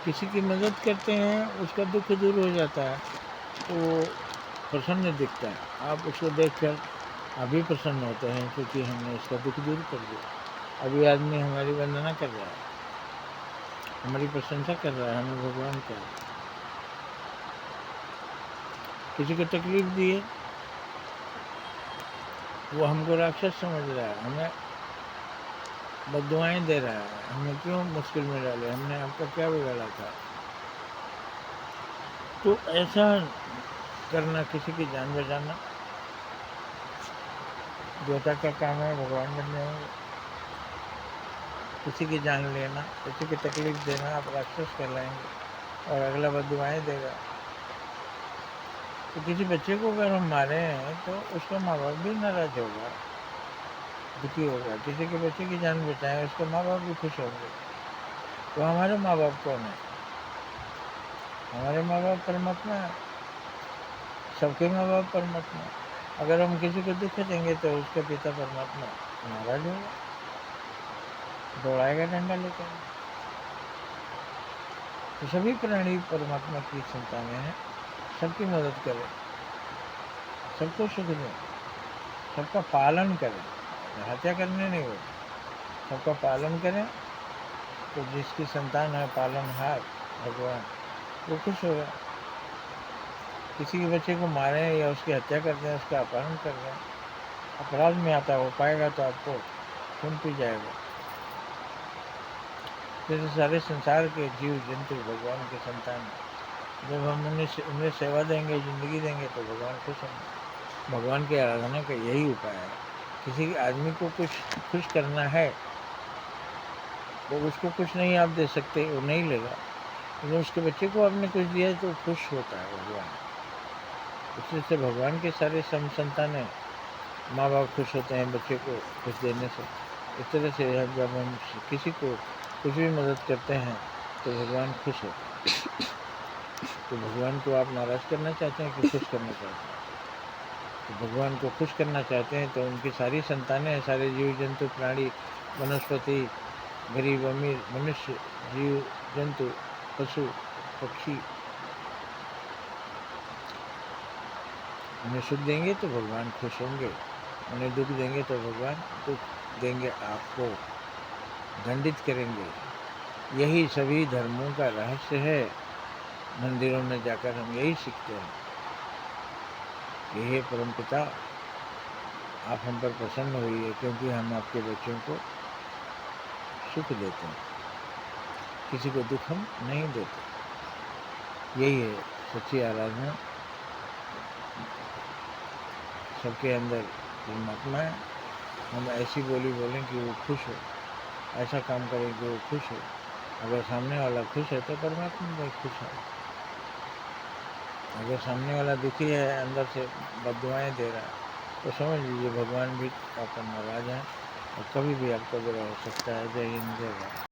किसी की मदद करते हैं, उसका दुःख दूर हो जाता है, तो वो प्रसन्न दिखता है। आप उसको देखकर आप भी प्रसन्न होते हैं क्योंकि हमने उसका दुःख दूर कर दिया। अभी आदमी हमारी वंदना कर रहा है, हमारी प्रशंसा कर रहा है, हमें भगवान कह रहा है। किसी को तकलीफ दी है, वो हमको राक्षस समझ रहा है, हमें बद्दुआएं दे रहा है, हमें क्यों मुश्किल में डाले, हमने आपका क्या बिगाड़ा था। तो ऐसा करना, किसी की जान बचाना देवता का काम है, भगवान बन जाएंगे। किसी की जान लेना, किसी की तकलीफ देना, आप राक्षस कहलाएंगे और अगला बद्दुआएं देगा। तो किसी बच्चे को अगर हम मारे हैं तो उसका माँ बाप भी नाराज होगा, दुखी होगा। किसी के बच्चे की जान बचाएं, उसके माँ बाप भी खुश होंगे। तो हमारे माँ बाप कौन है? हमारे माँ बाप परमात्मा है, सबके माँ बाप परमात्मा है। अगर हम किसी को दुख देंगे तो उसका पिता परमात्मा नाराज होगा, दौड़ाएगा डंडा लेकर। तो सभी प्राणी परमात्मा की संतानें हैं, सबकी मदद करें, सबको सुख दें, सबका पालन करें, हत्या करने नहीं हो, सबका पालन करें। तो जिसकी संतान है पालनहार भगवान, वो खुश होगा। किसी के बच्चे को मारें या उसकी हत्या कर दें, उसका अपहरण कर दें, अपराध में आता हो पाएगा तो आपको खून पी जाएगा। जैसे सारे संसार के जीव जंतु भगवान के संतान, जब हम उन्हें सेवा देंगे, जिंदगी देंगे, तो भगवान खुश होंगे। भगवान की आराधना का यही उपाय है। किसी आदमी को कुछ खुश करना है तो उसको कुछ नहीं आप दे सकते, वो नहीं लेगा। लेकिन उसके बच्चे को आपने कुछ दिया है तो खुश होता है भगवान। इसलिए से भगवान के सारे संतानें, माँ बाप खुश होते हैं बच्चे को कुछ देने से। इस तरह से जब हम किसी को कुछ भी मदद करते हैं तो भगवान खुश होते हैं। तो भगवान को आप नाराज़ करना चाहते हैं कि खुश करना चाहते हैं? तो भगवान को खुश करना चाहते हैं तो उनकी सारी संतानें, सारे जीव जंतु प्राणी, वनस्पति, गरीब अमीर, मनुष्य, जीव जंतु, पशु पक्षी, उन्हें सुख देंगे तो भगवान खुश होंगे, उन्हें दुख देंगे तो भगवान दुख देंगे, आपको दंडित करेंगे। यही सभी धर्मों का रहस्य है। मंदिरों में जाकर हम यही सीखते हैं कि हे परमपिता, आप हम पर प्रसन्न होइए क्योंकि हम आपके बच्चों को सुख देते हैं, किसी को दुख हम नहीं देते। यही है सच्ची आराधना। सबके अंदर परमात्मा है, हम ऐसी बोली बोलें कि वो खुश हो, ऐसा काम करें कि वो खुश हो। अगर सामने वाला खुश है तो परमात्मा भी खुश है। अगर सामने वाला दुखी है, अंदर से बद्दुआएं दे रहा है, तो समझ लीजिए भगवान भी आपका नाराज है और कभी भी आपका बुरा हो सकता है। जय हिंद, जय भारत।